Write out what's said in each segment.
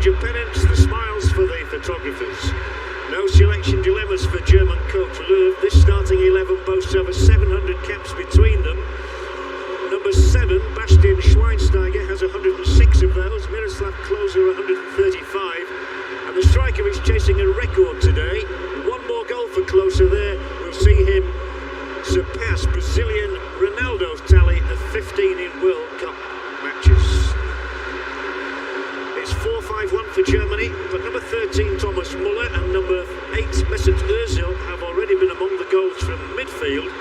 change of pennants, the smiles for the photographers. No selection dilemmas for German coach Löw. This starting 11 boasts over 700 caps between them. Number 7, Bastian Schweinsteiger, has 106 of those. Miroslav Klose 135. And the striker is chasing a record today. One more goal for Klose there. We'll see him surpass Brazilian Ronaldo's tally of 15 in World Cup matches. It's 4-5-1 for Germany, but number 13 Thomas Muller and number 8 Mesut Ozil have already been among the goals from midfield.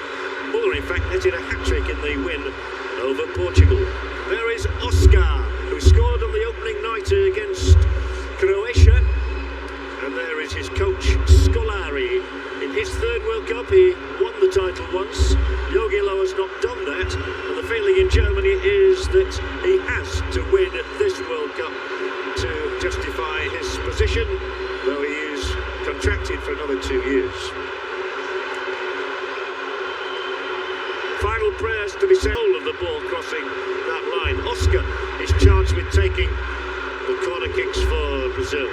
Muller in fact netted a hat-trick in the win over Portugal. There is Oscar, who scored on the opening night against Croatia, and there is his coach Scolari. In his third World Cup he won the title once. Jogi Löw has not done that, and the feeling in Germany is that he has to win this World Cup to justify his position, though he is contracted for another 2 years. Final prayers to be said. All of the ball crossing that line. Oscar is charged with taking the corner kicks for Brazil.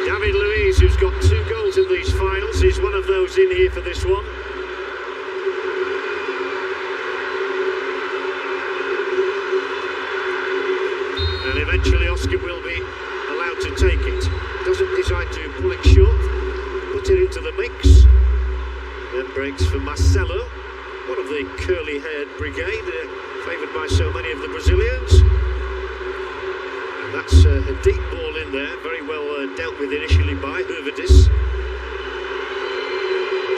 David Luiz, who's got 2 goals in these finals, is one of those in here for this one. And eventually Oscar will be allowed to take it. Doesn't decide to pull it short, put it into the mix. Then breaks for Marcelo, one of the curly-haired brigade, favoured by so many of the Brazilians. And that's a deep ball in there, very well dealt with initially by Hurvidis.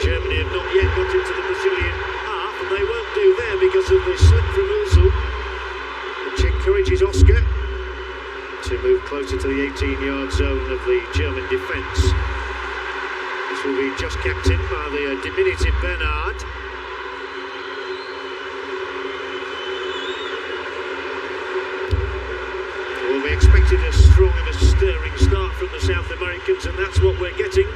Germany have not yet got into the Brazilian half, and they won't do there because of the slip from Ozil, which encourages Oscar to move closer to the 18-yard zone of the German defence. This will be just captained by the diminutive Bernard. Well, we expected a strong and a stirring start from the South Americans, and that's what we're getting.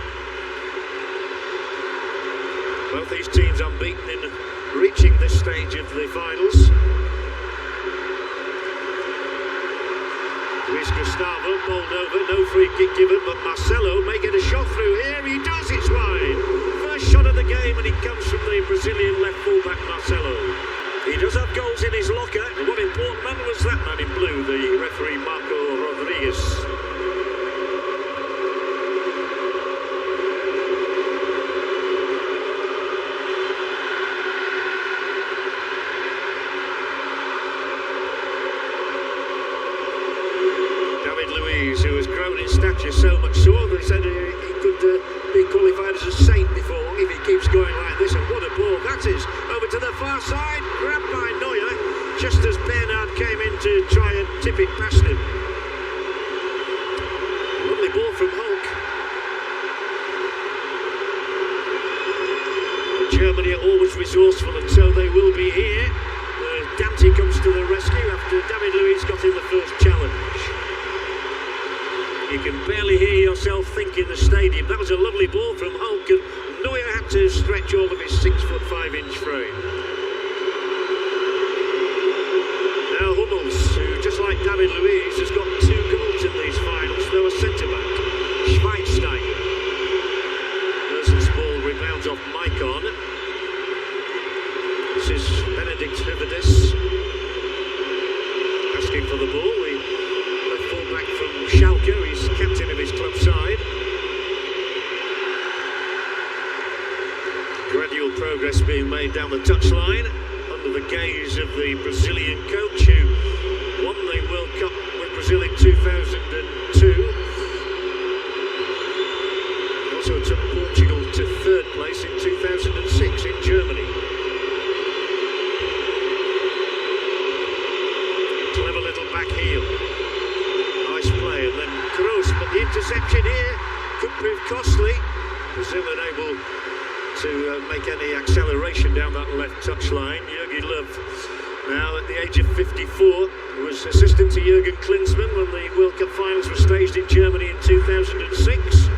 Both these teams unbeaten in reaching this stage of the finals. Luis Gustavo bowled over, no free kick given, but Marcelo may get a shot through here. He does, it's wide. First shot of the game, and it comes from the Brazilian left fullback Marcelo. He does have goals in his locker, and what important man was that man in blue, the referee Marco Rodriguez. Who has grown in stature so much so they said he could be qualified as a saint before long if he keeps going like this. And what a ball that is! Over to the far side, grabbed by Neuer just as Bernard came in to try and tip it past him. Lovely ball from Hulk. Germany are always resourceful, and so they will be here. Dante comes to the rescue after David Luiz got in the first challenge. You can barely hear yourself think in the stadium. That was a lovely ball from Hulk, and Neuer had to stretch all of his 6'5" frame. Now Hummels, who just like David Luiz has got 2 goals in these finals, though a centre-back, Schweinsteiger. Ozil's ball rebounds off Maicon. This is Benedikt Hurvidis asking for the ball. The fullback from Schalke, he's captain of his club side. Gradual progress being made down the touchline under the gaze of the Brazilian coach who won the World Cup with Brazil in 2002. Also took Portugal to 3rd place in 2006 in Germany. Clever little back heel. Nice play, and then Kroos, but the interception here could prove costly. Brazil unable to make any acceleration down that left touchline. Jogi Löw, now at the age of 54, was assistant to Jurgen Klinsmann when the World Cup finals were staged in Germany in 2006.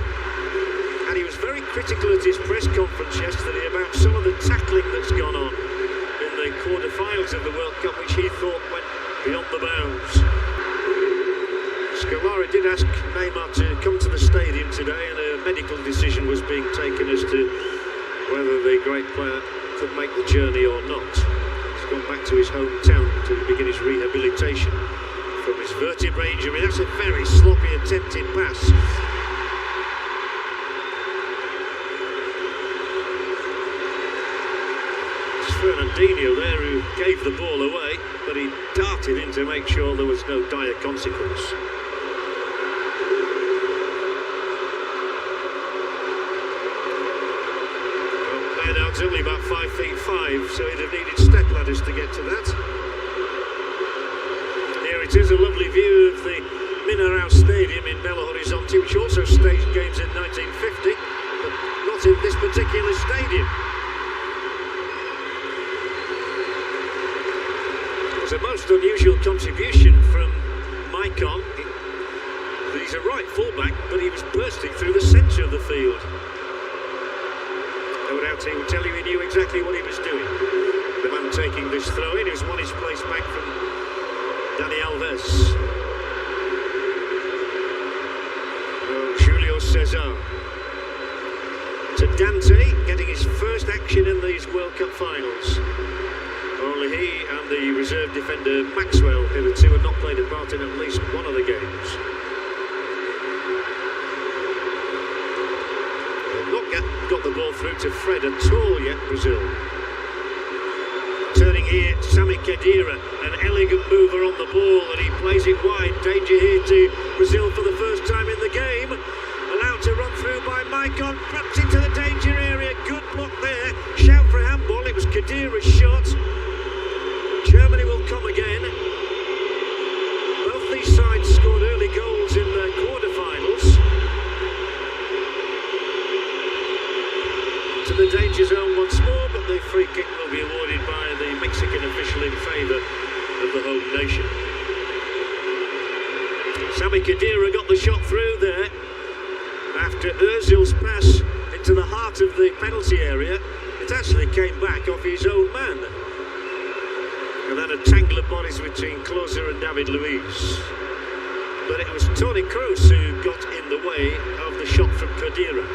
And he was very critical at his press conference yesterday about some of the tackling that's gone on in the quarter-finals of the World Cup, which he thought went beyond the bounds. did ask Neymar to come to the stadium today, and a medical decision was being taken as to whether the great player could make the journey or not. He's gone back to his hometown to begin his rehabilitation from his vertebrae injury. That's a very sloppy attempted pass. It's Fernandinho there who gave the ball away, but he darted in to make sure there was no dire consequence. Now it's only about 5'5", so he'd have needed step ladders to get to that. Here it is, a lovely view of the Mineirão Stadium in Belo Horizonte, which also staged games in 1950, but not in this particular stadium. It's a most unusual contribution from Maicon. He's a right fullback, but he was bursting through the centre of the field. No doubt he would tell you he knew exactly what he was doing. The man taking this throw in, who's won his place back from Dani Alves. Julio César. To Dante, getting his first action in these World Cup finals. Only he and the reserve defender Maxwell, hitherto, had not played a part in at least one of the games. Got the ball through to Fred at all yet, Brazil. Turning here, Sami Khedira, an elegant mover on the ball, and he plays it wide. Danger here to Brazil for the first time in the game. Allowed to run through by Maicon, perhaps into the danger area. Good block there. Shout for a handball. It was Khedira's shot. Germany will come again. Both these sides scored early goals in the quarter-finals. To the danger zone once more, but the free kick will be awarded by the Mexican official in favour of the home nation. Sami Khedira got the shot through there after Ozil's pass into the heart of the penalty area. It actually came back off his own man. And then a tangle of bodies between Klose and David Luiz. But it was Toni Kroos who got in the way of the shot from Khedira.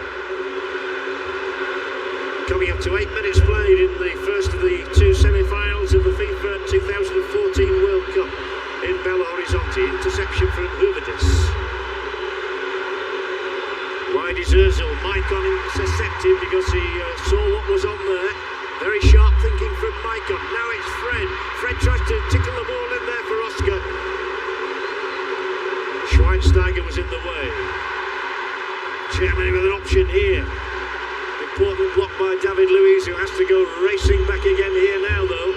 Coming up to 8 minutes played in the first of the two semi-finals of the FIFA 2014 World Cup in Belo Horizonte. Interception from Hurvidas. Wide is Ozil. Maicon intercepted because he saw what was on there. Very sharp thinking from Maicon. Now it's Fred. Fred tries to tickle the ball in there for Oscar. Schweinsteiger was in the way. Germany with an option here. Important block by David Luiz, who has to go racing back again here now, though.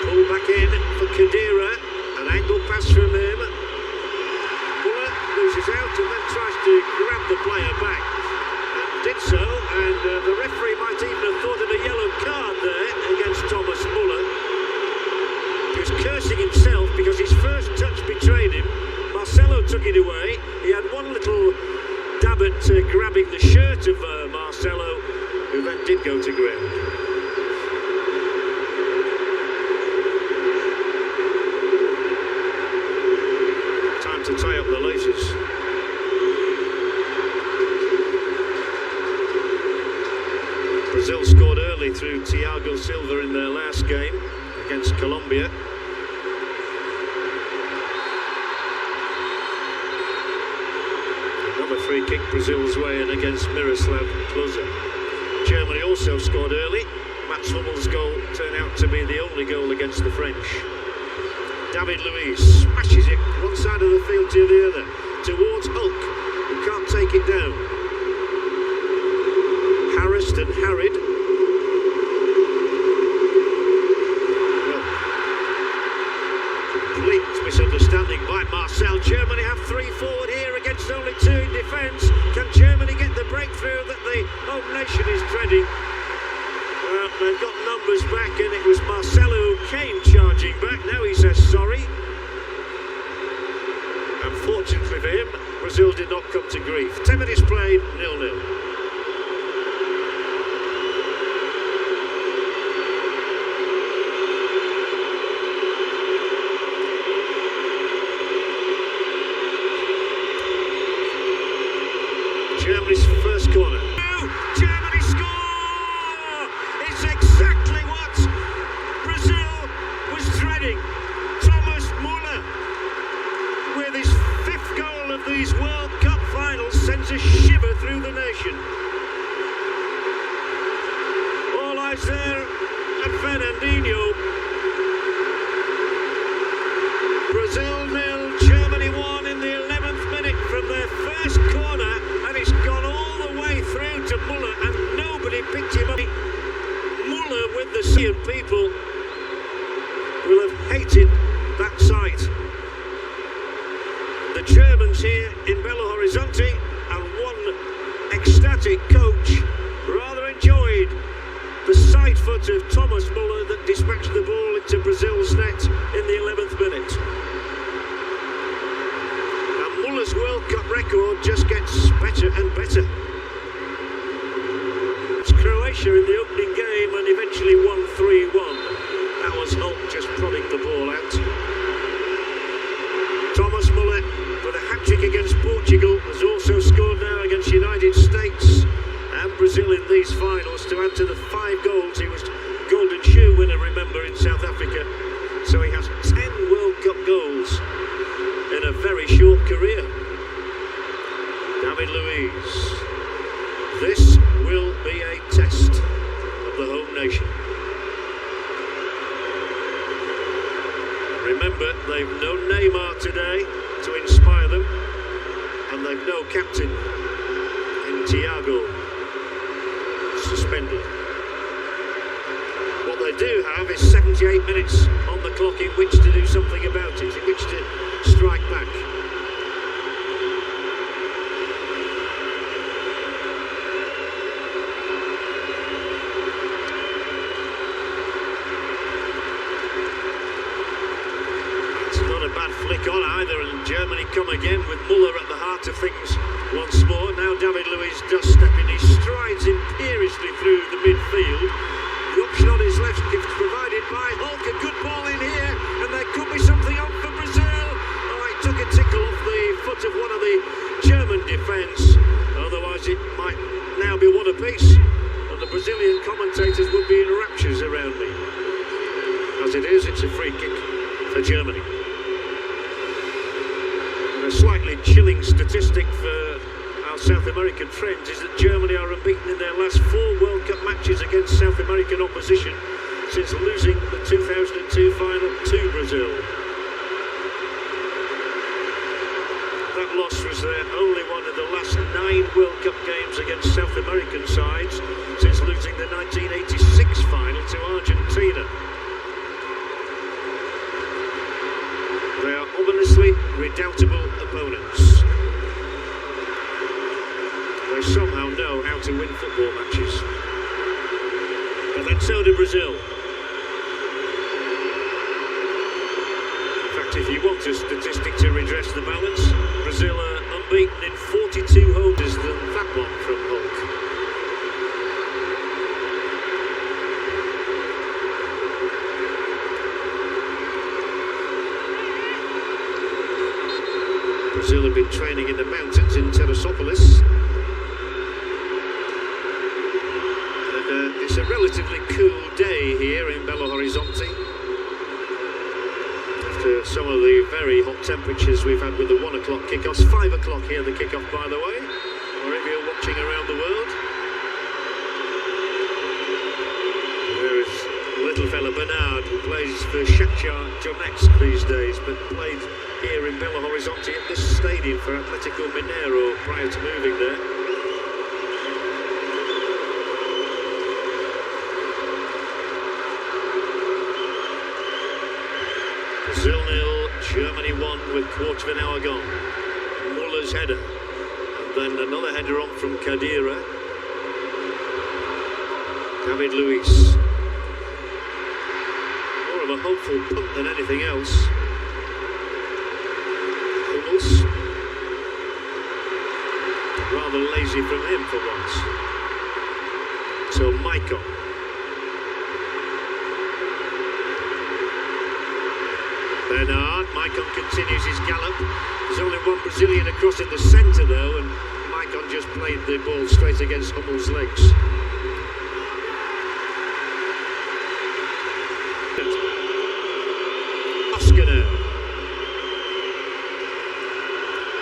Pull back in for Khedira. An angle pass from him. Muller loses out and then tries to grab the player back. And did so, and the referee might even have thought of a yellow card there against Thomas Muller. He was cursing himself because his first touch betrayed him. Marcelo took it away. He had one little dab at grabbing the shirt of Marcelo, who then did go to ground. Time to tie up the laces. Brazil scored early through Thiago Silva in their last game against Colombia. Free kick Brazil's way in against Miroslav Klose. Germany also scored early. Mats Hummel's goal turned out to be the only goal against the French. David Luiz smashes it one side of the field to the other towards Hulk, who can't take it down. Harassed and harried. Complete misunderstanding by Marcel. Germany have three forward here against only two in defence. Can Germany get the breakthrough that the home nation is dreading? Well, they've got numbers back, and it was Marcelo who came charging back. Now he says sorry. Unfortunately for him, Brazil did not come to grief. 10 minutes played, 0-0. of these World Cup finals sends a shiver through the nation. All eyes there at Fernandinho. Brazil 0, Germany 1 in the 11th minute from their first corner, and it's gone all the way through to Muller, and nobody picked him up. Muller with the sea of people will have hated that sight. The Germans here in Belo Horizonte, and one ecstatic coach rather enjoyed the side foot of Thomas Muller that dispatched the ball into Brazil's net in the 11th minute. And Muller's World Cup record just gets better and better. It's Croatia in the opening game and eventually won 3-1. That was Hulk just prodding the ball out. Thomas Muller with a hat-trick against Portugal has also scored now against United States and Brazil in these finals to add to the 5 goals. He was Golden Shoe winner, remember, in South Africa. So he has 10 World Cup goals in a very short career. David Luiz. This will be a test of the home nation. Remember, they've no Neymar today to inspire them, and they've no captain in Thiago, suspended. What they do have is 78 minutes on the clock in which to do something about it, in which to strike back. Flick on either, and Germany come again with Muller at the heart of things once more. Now David Luiz does step in, he strides imperiously through the midfield. The option on his left is provided by Hulk. A good ball in here, and there could be something on for Brazil. Oh, it took a tickle off the foot of one of the German defence, otherwise it might now be one apiece, and the Brazilian commentators would be in raptures around me. As it is, it's a free kick for Germany. A slightly chilling statistic for our South American friends is that Germany are unbeaten in their last 4 World Cup matches against South American opposition since losing the 2002 final to Brazil. That loss was their only one in the last 9 World Cup games against South American sides since losing the 1986 final to Argentina. They are ominously redoubtable opponents. They somehow know how to win football matches. But then so do Brazil. In fact, if you want a statistic to redress the balance, Brazil are unbeaten in 42 holders than that one from Hulk. Brazil have been training in the mountains in Teresópolis. And it's a relatively cool day here in Belo Horizonte. After some of the very hot temperatures we've had with the 1 o'clock kickoffs. 5 o'clock here, the kickoff, by the way, wherever you're watching around the world. There is little fella Bernard, who plays for Shakhtar Donetsk these days, but played here in Belo Horizonte at this stadium for Atletico Mineiro prior to moving there. Brazil 0, Germany 1 with quarter of an hour gone. Muller's header, and then another header on from Khedira. David Luiz. More of a hopeful punt than anything else. Rather lazy from him for once. So Maicon. Bernard. Maicon continues his gallop. There's only one Brazilian across in the centre though, and Maicon just played the ball straight against Hummel's legs.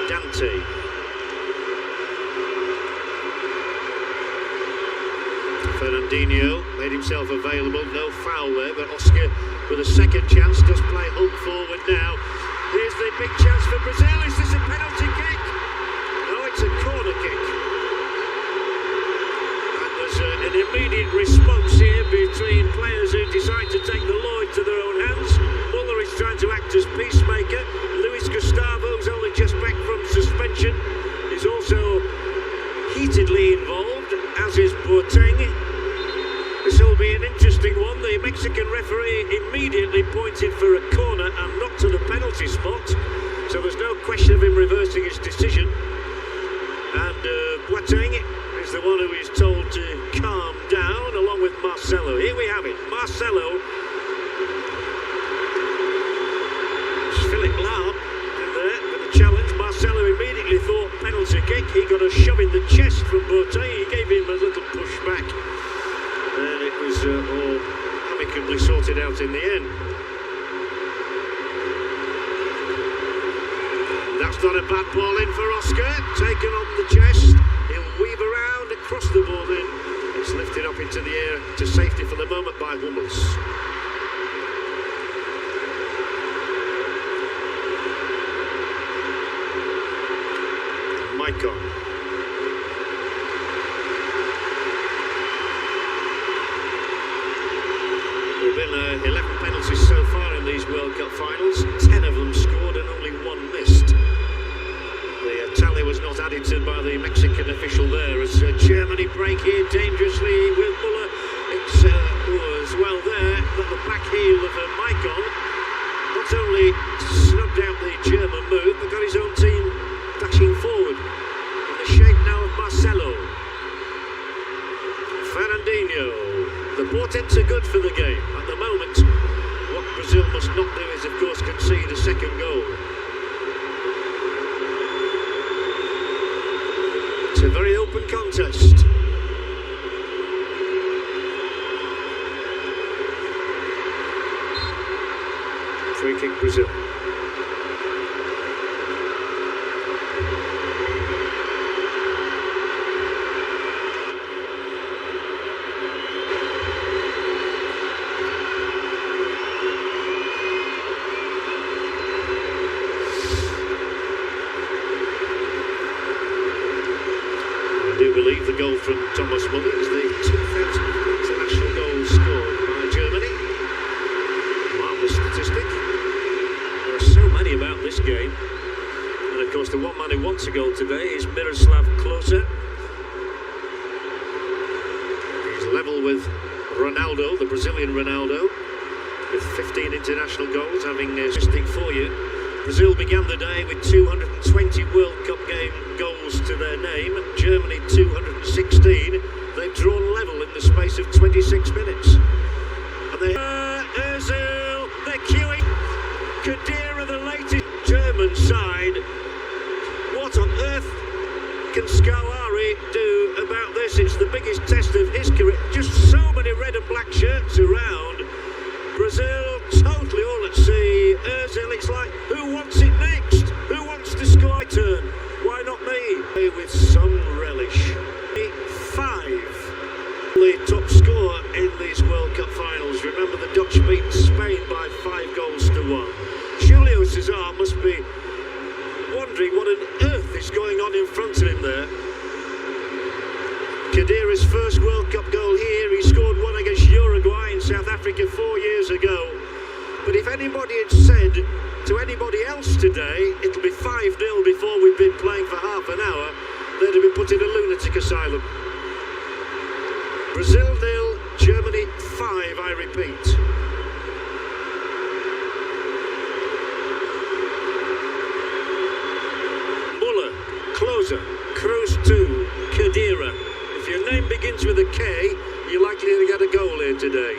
Dante. penalty. Fernandinho made himself available, no foul there, but Oscar with a second chance does play Hulk forward now. Here's the big chance for Brazil. Is this a penalty kick? No, it's a corner kick. And there's an immediate response here between players who decide to take the law into their own hands. Muller is trying to act as peacemaker. Luis Gustavo's only just back from suspension. He's also heatedly involved, as is Boateng. This will be an interesting one. The Mexican referee immediately pointed for a corner and not to the penalty spot, so there's no question of him reversing his decision. And Boateng is the one who is told to calm down, along with Marcelo. Here we have it. Marcelo. Philip Lahm in there with a challenge. Marcelo immediately thought penalty kick. He got a shove in the chest from Boateng. He gave him a little push back. And it was all amicably sorted out in the end. That's not a bad ball in for Oscar. Taken on the chest. He'll weave around and cross the ball in. It's lifted up into the air to safety for the moment by Hummels. Maicon. There have been 11 penalties so far in these World Cup finals. 10 of them scored and only 1 missed. The tally was not added to by the Mexican official there as Germany break here dangerously with Muller. It's as well there that the back heel of Maicon not only snubbed out the German move but got his own team dashing forward in the shape now of Marcelo. Fernandinho. The portents are good for the game. At the moment, what Brazil must not do is, of course, concede a second goal. It's a very open contest. Free kick Brazil. I believe the goal from Thomas Muller is the 2,000th international goal scored by Germany. Marvellous statistic. There are so many about this game. And of course the one man who wants a goal today is Miroslav Klose. He's level with Ronaldo, the Brazilian Ronaldo, with 15 international goals, having statistic for you. Brazil began the day with 220 World Cup game goals to their name. Germany 216. They've drawn level in the space of 26 minutes. And they Özil, they're queuing. Khedira, the latest German side. What on earth can Scolari do about this? It's the biggest test of his career. Just so many red and black shirts around. Brazil totally all at sea. Özil, it's like, who wants it next? Who wants to score? My turn. Why not me? With some relish. 5. The top scorer in these World Cup finals. Remember the Dutch beat Spain by 5 goals to 1. Julio Cesar must be wondering what on earth is going on in front of him there. Khedira's first World Cup goal here. He scored one against Uruguay in South Africa 4 years ago. But if anybody had said to anybody else today it'll be 5-0 before we've been playing for half an hour, they'd have been put in a lunatic asylum. Brazil 0, Germany 5, I repeat. Muller, Klose, Kroos 2, Khedira. If your name begins with a K, you're likely to get a goal here today.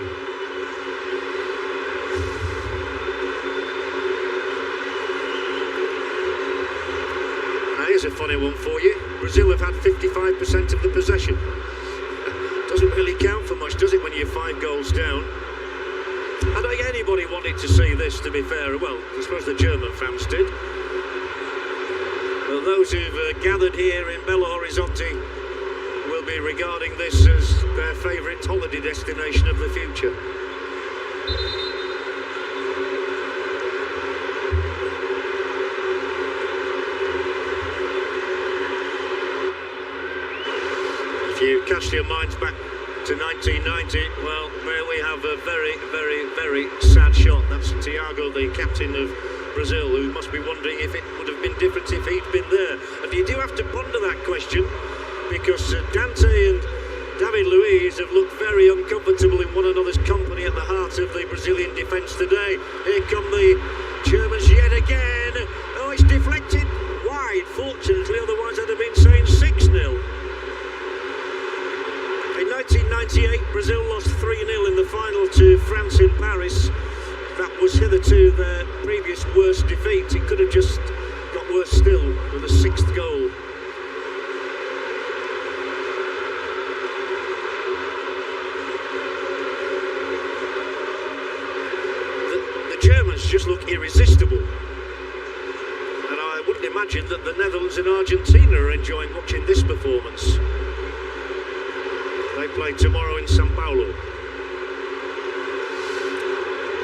Here's a funny one for you. Brazil have had 55% of the possession. Doesn't really count for much, does it, when you're 5 goals down? I don't think anybody wanted to see this, to be fair. Well, I suppose the German fans did. But Well, those who've gathered here in Belo Horizonte will be regarding this as their favourite holiday destination of the future. If you cast your minds back to 1990, well, there we have a very, very, very sad shot. That's Thiago, the captain of Brazil, who must be wondering if it would have been different if he'd been there. And you do have to ponder that question, because Dante and David Luiz have looked very uncomfortable in one another's company at the heart of the Brazilian defence today. Here come the Germans yet again. Oh, it's deflected wide, fortunately, otherwise I'd have been saying 6-0. In 1998, Brazil lost 3-0 in the final to France in Paris. That was hitherto their previous worst defeat. It could have just got worse still with a 6th goal. The Germans just look irresistible. And I wouldn't imagine that the Netherlands and Argentina are enjoying watching this performance. They play tomorrow in Sao Paulo.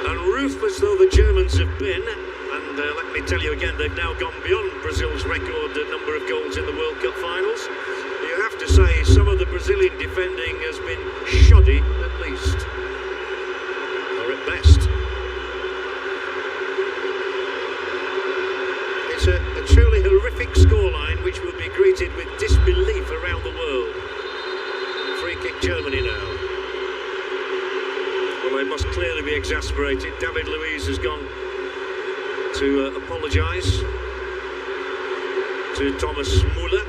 And ruthless though the Germans have been, and let me tell you again, they've now gone beyond Brazil's record number of goals in the World Cup finals. You have to say some of the Brazilian defending has been shoddy at least, or at best. It's a truly horrific scoreline which will be greeted with disbelief around the world. Free kick Germany now. Well, they must clearly be exasperated. David Luiz has gone to apologise to Thomas Müller.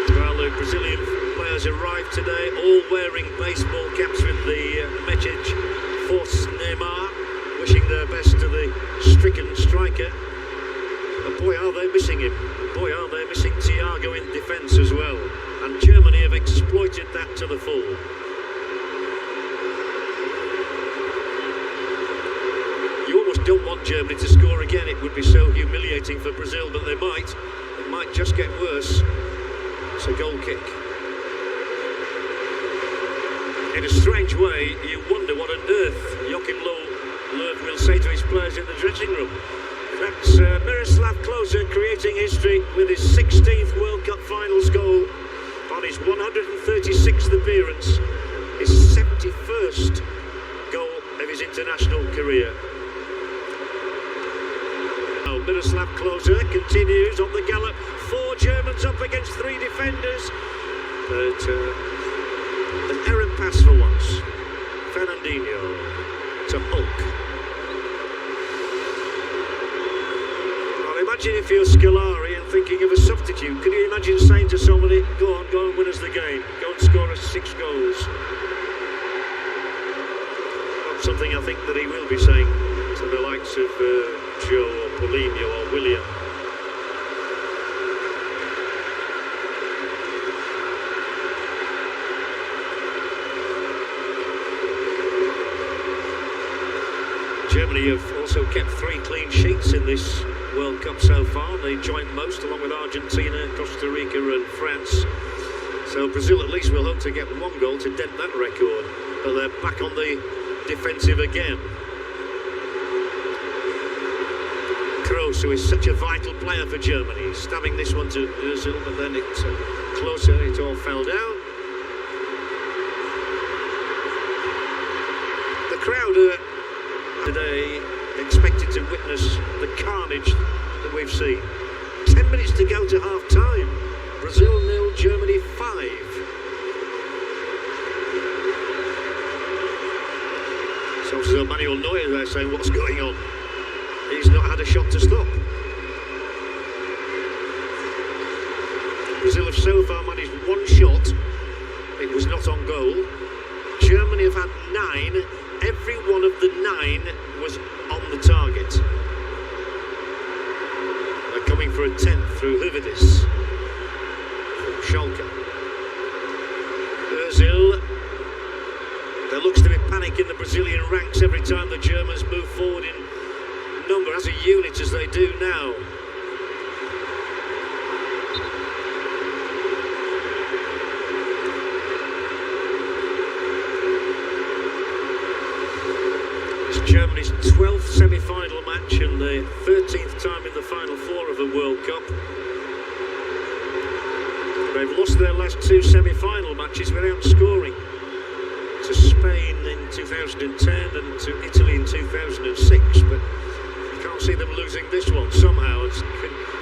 Well, the Brazilian players arrived today, all wearing baseball caps with the message Force Neymar, wishing their best to the stricken striker. And boy, are they missing him. Boy, are they missing Thiago in defence as well. And Germany have exploited that to the full. You almost don't want Germany to score again. It would be so humiliating for Brazil, but they might. It might just get worse. It's a goal kick. In a strange way, you wonder what on earth Joachim Löw will say to his players in the dressing room. That's Miroslav Klose creating history with his 16th World Cup Finals goal on his 136th appearance, his 71st goal of his international career. Now Miroslav Klose continues on the gallop. 4 Germans up against 3 defenders. But an errant pass for once. Fernandinho to Hulk. Imagine if you're Scolari and thinking of a substitute. Can you imagine saying to somebody, go and win us the game. Go and score us 6 goals. Not something I think that he will be saying to the likes of Joe or Paulinho or William. Germany have also kept 3 clean sheets in this World Cup so far. They joint most, along with Argentina, Costa Rica and France. So Brazil at least will hope to get 1 goal to dent that record. But they're back on the defensive again. Kroos, who is such a vital player for Germany, stabbing this one to Özil, but then it's closer, it all fell down. The crowd today expected to witness the carnage that we've seen. 10 minutes to go to half time. Brazil 0, Germany 5. So Manuel Neuer there saying, what's going on? He's not had a shot to stop. Brazil have so far managed 1 shot. It was not on goal. Germany have had 9. Every one of the 9 was on the target. They're coming for a 10th through Hvidic from Schalke. Özil time the Germans move forward in number as a unit as they do now. It's Germany's 12th semi-final match and the 13th time in the final four of a World Cup. They've lost their last two semi-final matches without scoring. To Spain in 2010 and to Italy in 2006, but you can't see them losing this one somehow.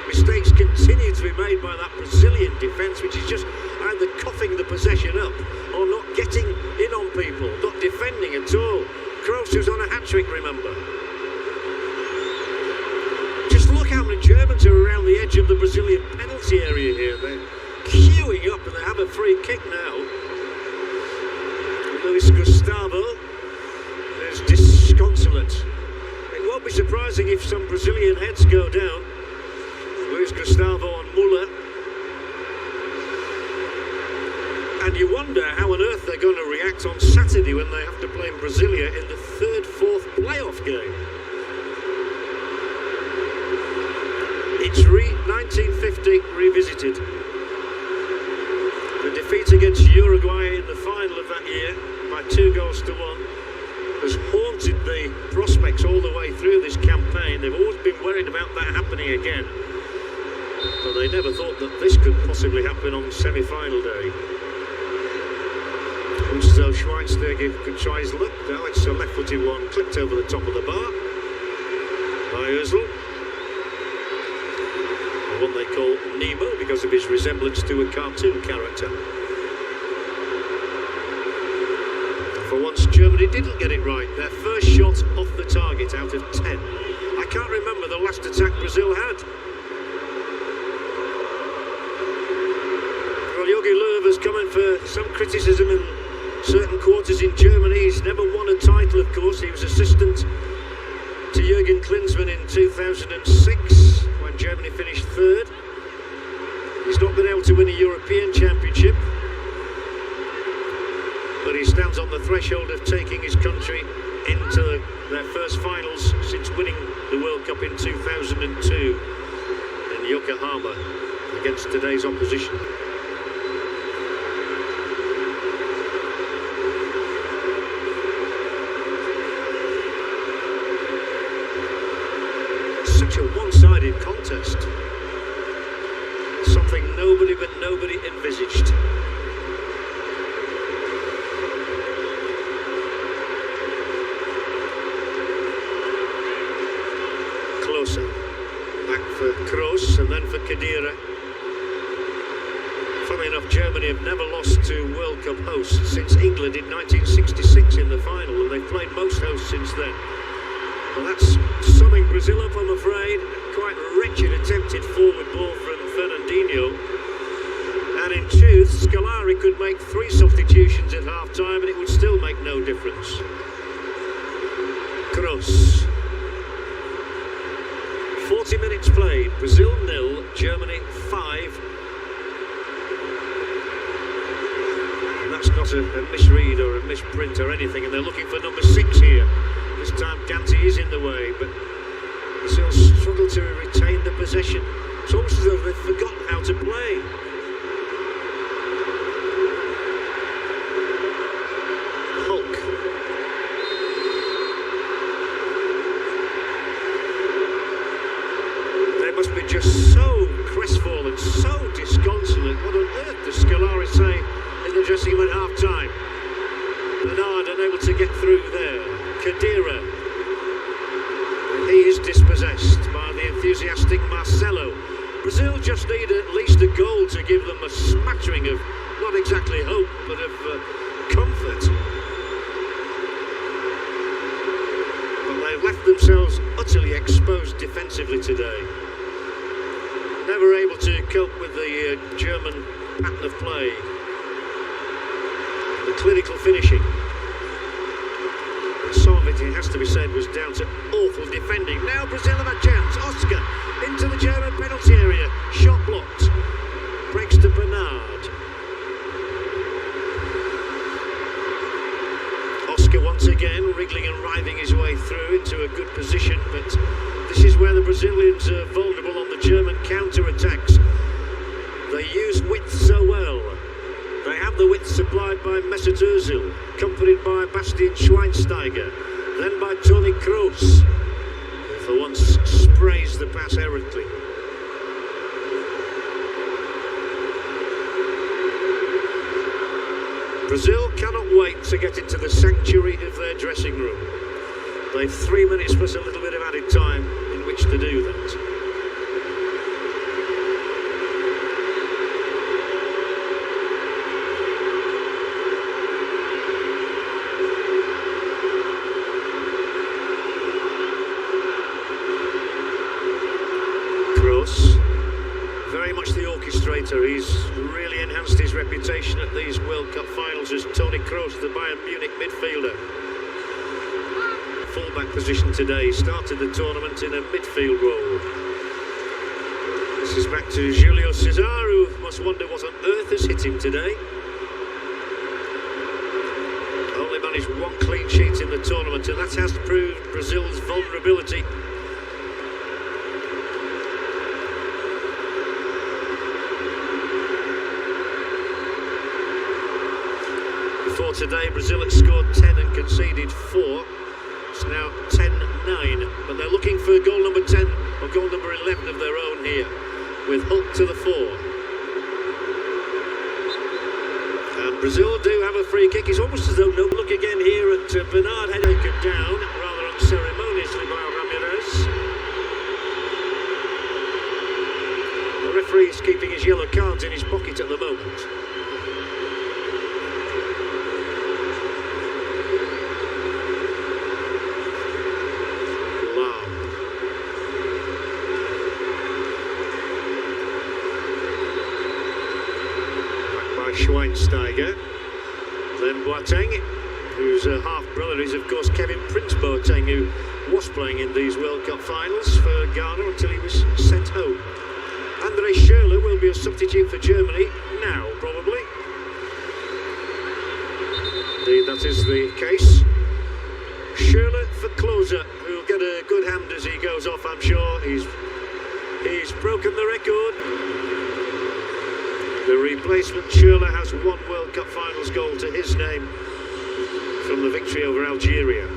Mistakes continue to be made by that Brazilian defence, which is just either coughing the possession up or not getting in on people, not defending at all. Kroos was on a hat-trick, remember. Just look how many Germans are around the edge of the Brazilian penalty area here. They're queuing up and they have a free kick now. Luis Gustavo is disconsolate. It won't be surprising if some Brazilian heads go down. Luis Gustavo on Muller. And you wonder how on earth they're going to react on Saturday when they have to play in Brasilia in the fourth playoff game. It's 1950 revisited. The defeat against Uruguay in the final of that year by 2-1 has haunted the prospects all the way through this campaign. They've always been worried about that happening again, but they never thought that this could possibly happen on semi-final day. So Schweinsteiger could try his luck. Now it's a left-footed one clipped over the top of the bar by Özil. The one they call Nemo because of his resemblance to a cartoon character. For once, Germany didn't get it right. Their first shot off the target out of 10. I can't remember the last attack Brazil had. Well, Jogi Löw has come in for some criticism in certain quarters in Germany. He's never won a title, of course. He was assistant to Jürgen Klinsmann in 2006 when Germany finished third. He's not been able to win a European Championship, but he stands on the threshold of taking his country into their first finals since winning the World Cup in 2002 in Yokohama against today's opposition. Such a one-sided contest. Something nobody envisaged. Closer. Back for Kroos and then for Khedira. Funnily enough, Germany have never lost to World Cup hosts since England in 1966 in the final, and they've played most hosts since then. Well, that's summing Brazil up, I'm afraid. Quite wretched attempted forward ball from Fernandinho. And in truth, Scolari could make 3 substitutions at half-time and it would still make no difference. Kroos. 40 minutes played. Brazil 0, Germany 5. And that's not a misread or a misprint or anything, and they're looking for number 6 here. This time Kanté is in the way, but Brazil struggle to retain the possession. It's almost as though they've forgotten how to play. Hulk. They must be just so crestfallen, so disconsolate. What on earth does Scolari say in the dressing room at half-time? Bernard unable to get through there. Khedira. He is dispossessed by the enthusiastic Marcelo. Brazil just need at least a goal to give them a smattering of, not exactly hope, but of comfort. But they've left themselves utterly exposed defensively today. Never able to cope with the German pattern of play. The clinical finishing. Some of it has to be said, was down to awful defending. Now Brazil have a chance. Oscar into the German penalty area. Shot blocked. Breaks to Bernard. Oscar once once again, wriggling and writhing his way through into a good position, but this is where the Brazilians are vulnerable on the German counter-attacks. They use width so well. They have the width supplied by Mesut Ozil, accompanied by Bastian Schweinsteiger, then by Toni Kroos, who for once sprays the pass errantly. Brazil cannot wait to get into the sanctuary of their dressing room. They've 3 minutes plus a little bit of added time in which to do that. Kroos, very much the orchestrator. He's really enhanced his reputation at these World Cup finals as Toni Kroos, the Bayern Munich midfielder. Fullback position today, started the tournament in a midfield role. This is back to Julio César, who must wonder what on earth has hit him today. Only managed 1 clean sheet in the tournament, and that has proved Brazil's vulnerability. Before today, Brazil had scored 10 and conceded 4. It's now 10-9, but they're looking for goal number 10 or goal number 11 of their own here, with Hulk to the fore. And Brazil do have a free kick. It's almost as though no look again here at Bernard, had taken down rather unceremoniously by Ramirez. The referee is keeping his yellow cards in his pocket at the moment. Schweinsteiger, then Boateng, whose half-brother is of course Kevin Prince Boateng, who was playing in these World Cup finals for Ghana until he was sent home. Andre Schürrle will be a substitute for Germany now, probably. Indeed, that is the case. Schürrle for Klose, who'll get a good hand as he goes off, I'm sure. He's broken the record. The replacement, Schürrle, has 1 World Cup Finals goal to his name from the victory over Algeria.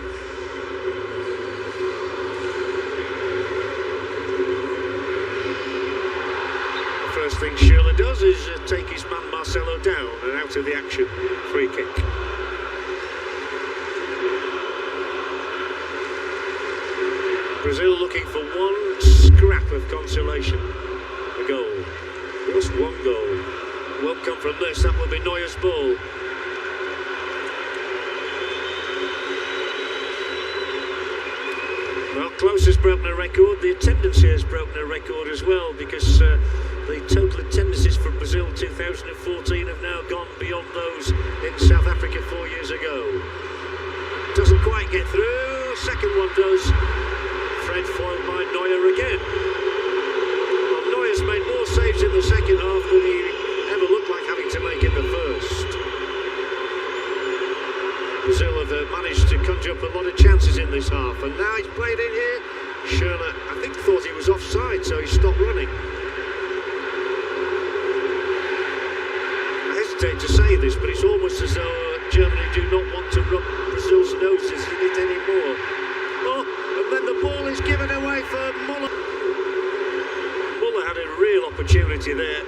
First thing Schürrle does is take his man Marcelo down and out of the action. Free kick. Brazil looking for 1 scrap of consolation. A goal. Just 1 goal. Won't come from this, that will be Neuer's ball. Well, Klose has broken a record. The attendance here has broken a record as well, because the total attendances for Brazil 2014 have now gone beyond those in South Africa 4 years ago. Doesn't quite get through. Second one does. Fred foiled by Neuer again. Neuer's made more saves in the second half than he ever looked like having to make in the first. Brazil have managed to conjure up a lot of chances in this half, and now he's played in here. Schürrle, I think, thought he was offside, so he stopped running. I hesitate to say this, but it's almost as though Germany do not want to rub Brazil's noses in it anymore. Oh, and then the ball is given away for Muller. Had a real opportunity there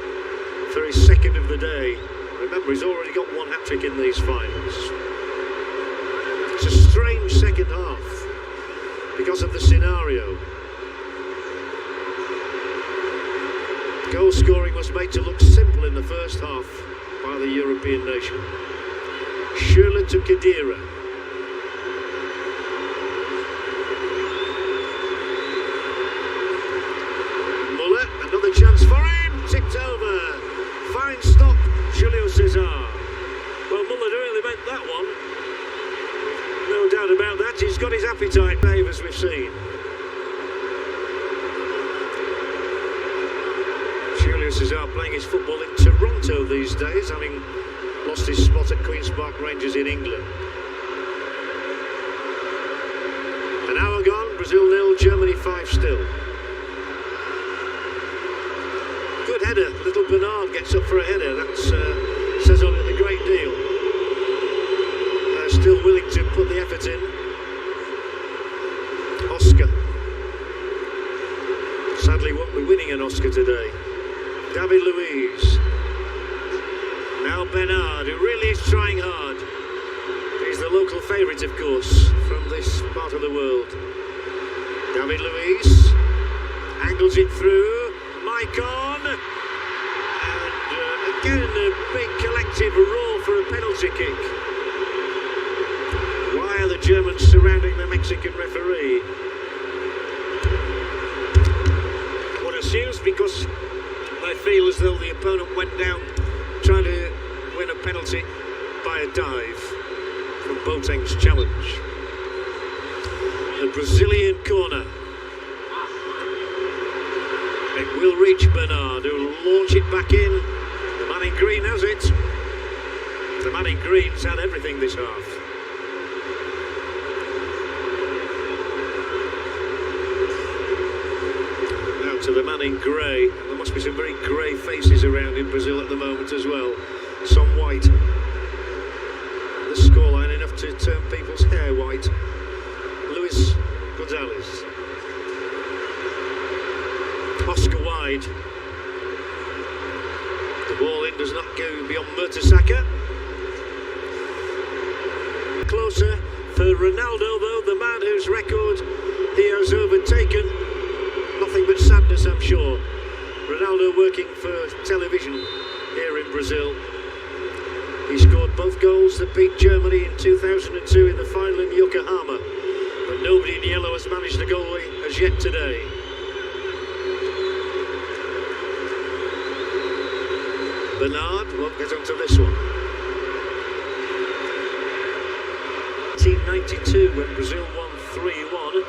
for his second of the day. Remember, he's already got 1 hat-trick in these finals. It's a strange second half because of the scenario. Goal scoring was made to look simple in the first half by the European nation. Schürrle to Khedira. Another chance for him, tipped over. Fine stop, Julio César. Well, Muller really meant that one. No doubt about that. He's got his appetite, Dave, as we've seen. Julio César playing his football in Toronto these days, having lost his spot at Queen's Park Rangers in England. Brazil 0, Germany 5 still. Good header. Little Bernard gets up for a header. That says on it a great deal. Still willing to put the effort in. Oscar. Sadly won't be winning an Oscar today. David Luiz. Now Bernard, who really is trying hard. He's the local favourite, of course, from this part of the world. David Luiz angles it through. Maicon. And again, a big collective roar for a penalty kick. Why are the Germans surrounding the Mexican referee? One assumes because they feel as though the opponent went down trying to win a penalty by a dive from Boateng's challenge. The Brazilian corner. It will reach Bernard, who will launch it back in. The man in green has it. The man in green's had everything this half. To the man in grey, and there must be some very grey faces around in Brazil at the moment as well. Some white. The scoreline enough to turn people's hair white. Luis Gonzalez. Oscar wide. The ball in does not go beyond Mertesacker. Closer for Ronaldo though, the man whose record he has overtaken. Nothing but sadness, I'm sure. Ronaldo working for television here in Brazil. He scored both goals that beat Germany in 2002 in the final in Yokohama. But nobody in yellow has managed a goal as yet today. Bernard won't get onto this one. 1992 when Brazil won 3-1.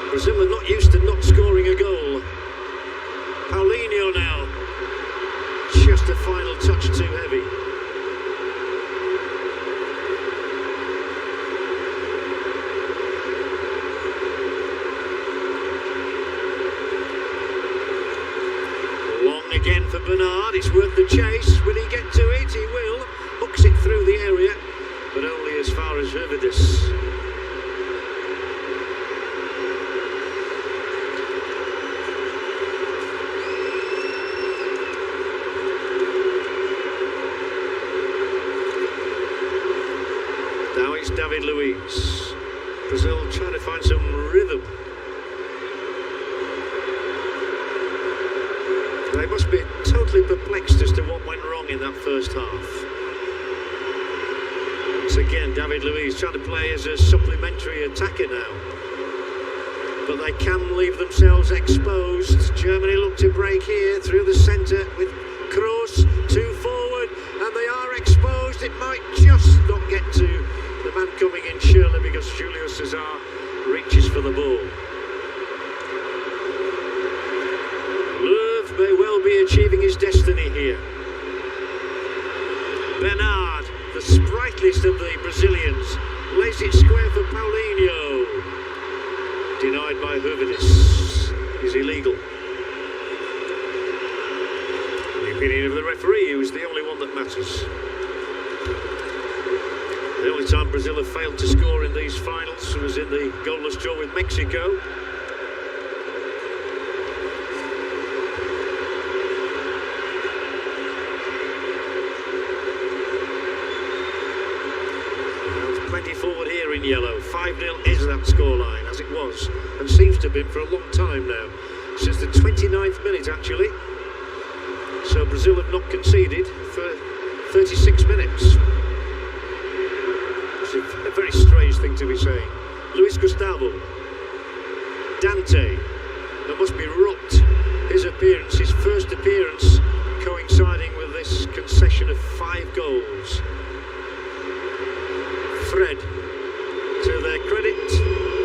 Brazil are not used to not scoring a goal. Paulinho now. Just a final touch too heavy. Long again for Bernard. It's worth the chase. Will he get to it? He will. Hooks it through the area, but only as far as Hervidus. David Luiz. Brazil trying to find some rhythm. They must be totally perplexed as to what went wrong in that first half. Once again, David Luiz trying to play as a supplementary attacker now. But they can leave themselves exposed. Germany look to break here through the centre with Kroos, 2 forward, and they are exposed. It might just not get to the man coming in surely because Julio Cesar reaches for the ball. Löw may well be achieving his destiny here. Bernard, the sprightliest of the Brazilians, lays it square for Paulinho. Denied by Hervidus. Is illegal. The opinion of the referee, who is the only one that matters. The only time Brazil have failed to score in these finals was in the goalless draw with Mexico. There's plenty forward here in yellow. 5-0 is that scoreline, as it was, and seems to have been for a long time now. Since the 29th minute, actually. So Brazil have not conceded for 36 minutes. A very strange thing to be saying. Luis Gustavo. Dante. That must be rocked. His appearance, his first appearance, coinciding with this concession of 5 goals. Fred. To their credit,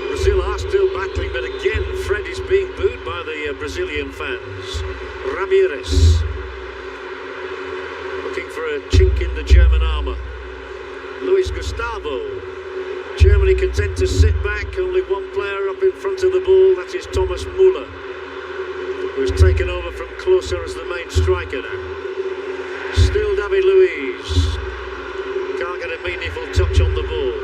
Brazil are still battling, but again, Fred is being booed by the Brazilian fans. Ramirez. Looking for a chink in the German armour. Luis Gustavo. Germany content to sit back, only one player up in front of the ball, that is Thomas Müller, who's taken over from Klose as the main striker now. Still David Luiz, can't get a meaningful touch on the ball.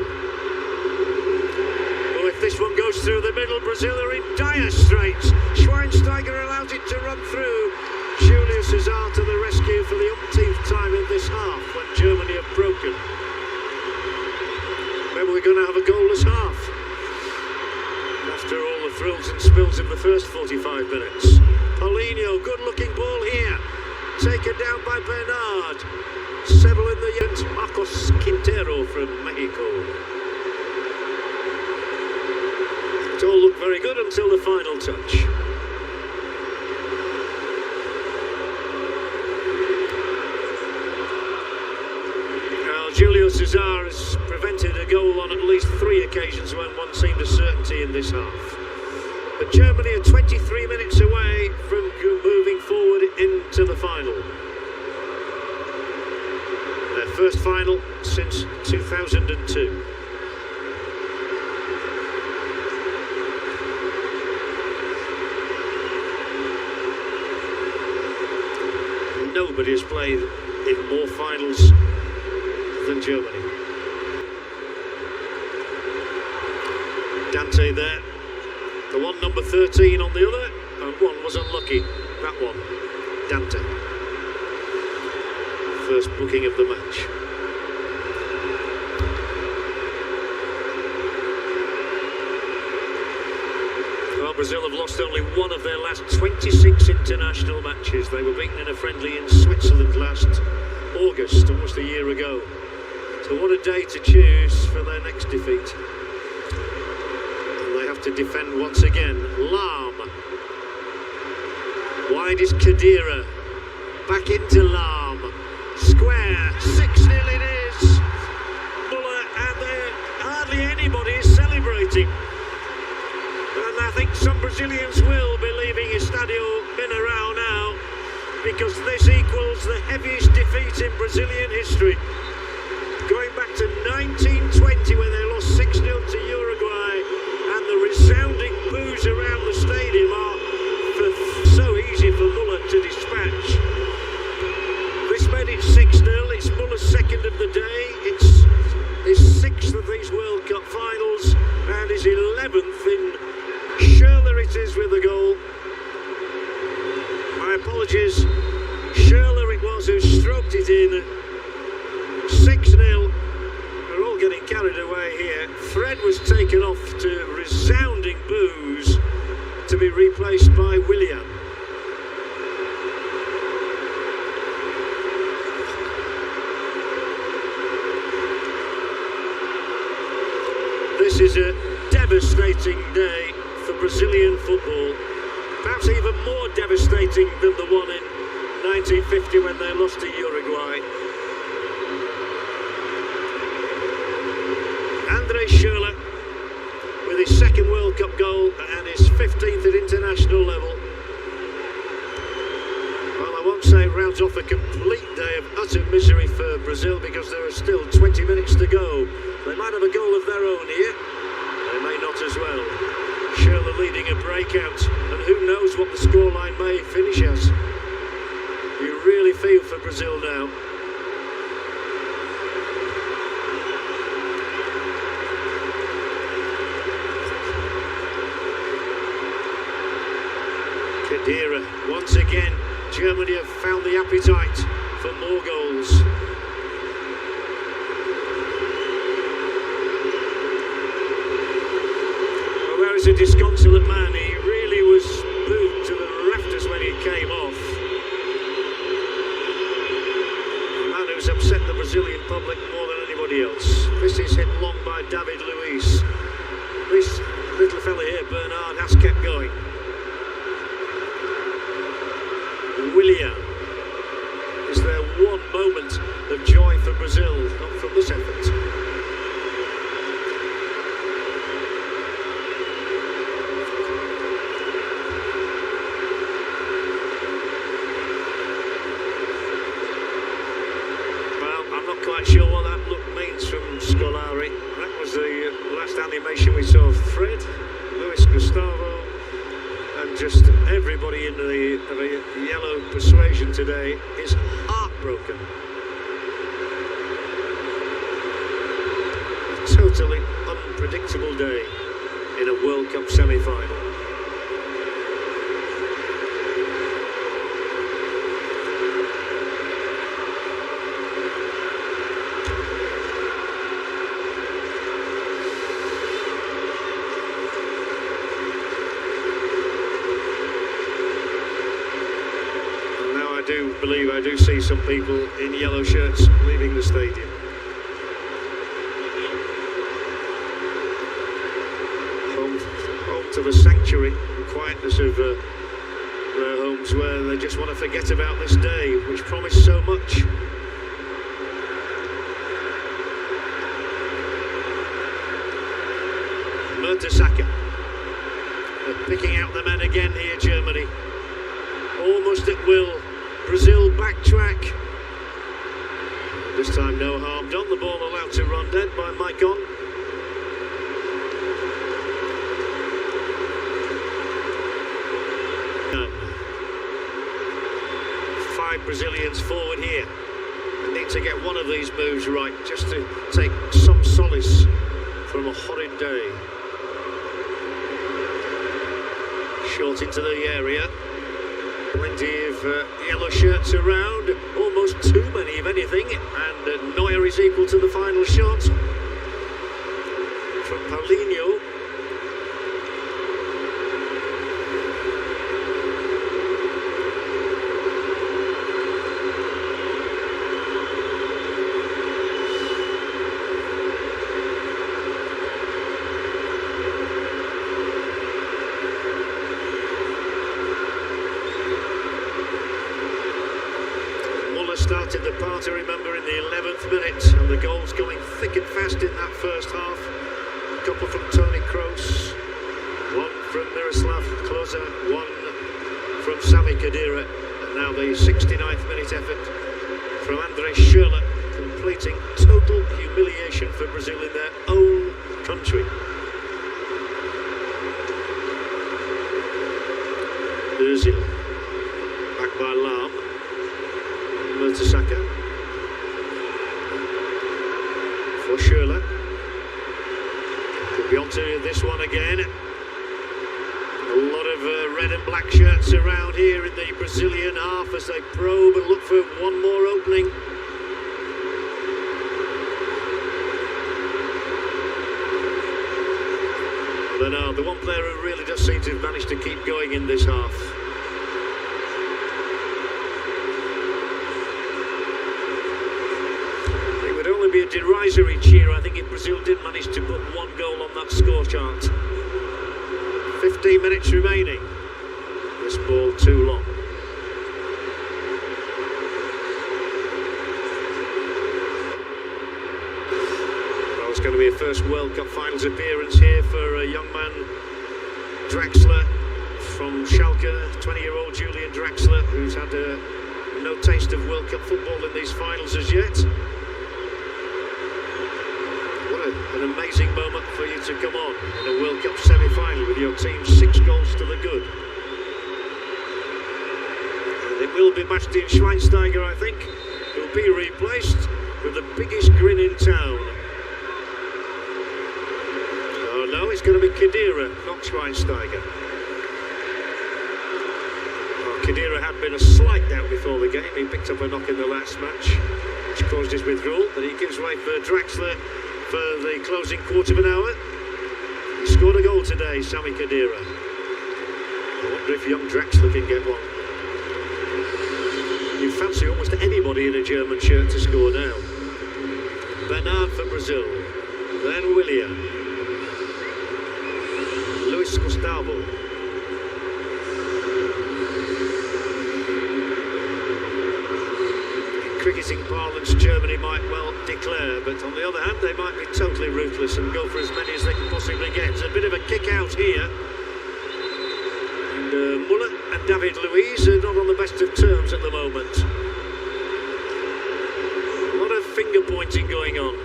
Oh, if this one goes through the middle, Brazil are in dire straits. Schweinsteiger allows it to run through. Julio Cesar to the rescue for the umpteenth time in this half when Germany have broken. Maybe we're going to have a goalless half after all the thrills and spills of the first 45 minutes. Paulinho, good looking ball here, taken down by Bernard. Several in the end. Marcos Quintero from Mexico. It all looked very good until the final touch. Julio Cesar has prevented a goal on at least 3 occasions when one seemed a certainty in this half. But Germany are 23 minutes away from moving forward into the final. Their first final since 2002. Nobody has played in more finals than Germany. Dante there, the one number 13 on the other, and one was unlucky, that one, Dante. First booking of the match. Well, Brazil have lost only one of their last 26 international matches. They were beaten in a friendly in Switzerland last August, almost a year ago. So what a day to choose for their next defeat. And they have to defend once again. Lahm. Wide is Khedira. Back into Lahm. Square. 6-0 it is. Müller, and there hardly anybody is celebrating. And I think some Brazilians will be leaving Estadio Mineirão now, because this equals the heaviest defeat in Brazilian history. Going back to 1920 when they lost 6-0 to Uruguay, and the resounding boos around the stadium are so easy for Müller to dispatch. This made it 6-0, it's Müller's second of the day, it's his 6th of these World Cup finals, and his 11th in Schürrle it is with the goal. My apologies, Schürrle it was who stroked it in. 6-0, we're all getting carried away here. Fred was taken off to resounding boos to be replaced by Willian. This is a devastating day for Brazilian football. Perhaps even more devastating than the one in 1950 when they lost to Uruguay. André Schürrle with his 2nd World Cup goal and his 15th at international level. Well, I won't say it rounds off a complete day of utter misery for Brazil, because there are still 20 minutes to go. They might have a goal of their own here. They may not as well. Schürrle leading a breakout, and who knows what the scoreline may finish as. You really feel for Brazil now. Khedira, once again, Germany have found the appetite for more goals. Well, there is a disconsolate man. He really was booed to the rafters when he came off. A man who's upset the Brazilian public more than anybody else. This is hit long by David Luiz. This little fella here, Bernard, has kept going. Willian. Is there one moment of joy for Brazil? Not from this effort. Well, I'm not quite sure what that look means from Scolari. That was the last animation we saw of Fred, Luis Gustavo, and just everybody in the yellow persuasion today is heartbroken. A totally unpredictable day in a World Cup semi-final. I do see some people in yellow shirts leaving the stadium. Home to the sanctuary and quietness of their homes, where they just want to forget about this day, which promised so much. Mertesacker picking out the men again here, Germany. Almost at will. Brazil backtrack. This time no harm done. The ball allowed to run dead by Maicon. Five Brazilians forward here. They need to get one of these moves right just to take some solace from a horrid day. Short into the area. Plenty of yellow shirts around, almost too many if anything, and Neuer is equal to the final shot from Paulinho. Started the party, remember, in the 11th minute, and the goals going thick and fast in that first half. A couple from Toni Kroos, one from Miroslav Klose, one from Sami Khedira, and now the 69th minute effort from André Schürrle, completing total humiliation for Brazil in their own country. Özil, back by Lahm. Mertesacker for Schürrle. Could be onto this one again. A lot of red and black shirts around here in the Brazilian half as they probe and look for one more opening. Bernard, the one player who really does seem to have managed to keep going in this half. Be a derisory cheer, I think, if Brazil did manage to put one goal on that score chart. 15 minutes remaining. This ball too long. Well, it's going to be a first World Cup Finals appearance here for a young man, Draxler from Schalke, 20-year-old Julian Draxler, who's had no taste of World Cup football in these finals as yet. An amazing moment for you to come on in a World Cup semi-final with your team 6 goals to the good. And it will be Bastian Schweinsteiger, I think, who'll be replaced with the biggest grin in town. Oh no, it's going to be Khedira, not Schweinsteiger. Oh, Khedira had been a slight doubt before the game. He picked up a knock in the last match, which caused his withdrawal, but he gives way for Draxler for the closing quarter of an hour. He scored a goal today, Sami Khedira. I wonder if young Draxler can get one. You fancy almost anybody in a German shirt to score now. Bernard for Brazil, then Willian, Luis Gustavo. Cricketing parlance, Germany might well declare, but on the other hand, they might be totally ruthless and go for as many as they can possibly get. A bit of a kick out here. And Muller and David Luiz are not on the best of terms at the moment. A lot of finger pointing going on.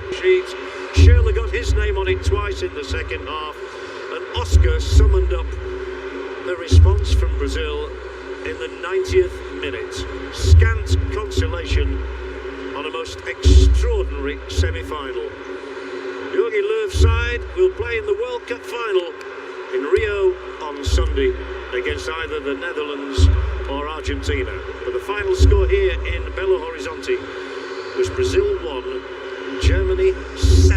Schürrle got his name on it twice in the second half, and Oscar summoned up a response from Brazil in the 90th minute. Scant consolation on a most extraordinary semi-final. Jogi Löw's side will play in the World Cup final in Rio on Sunday against either the Netherlands or Argentina. But the final score here in Belo Horizonte was Brazil 1, Germany 7.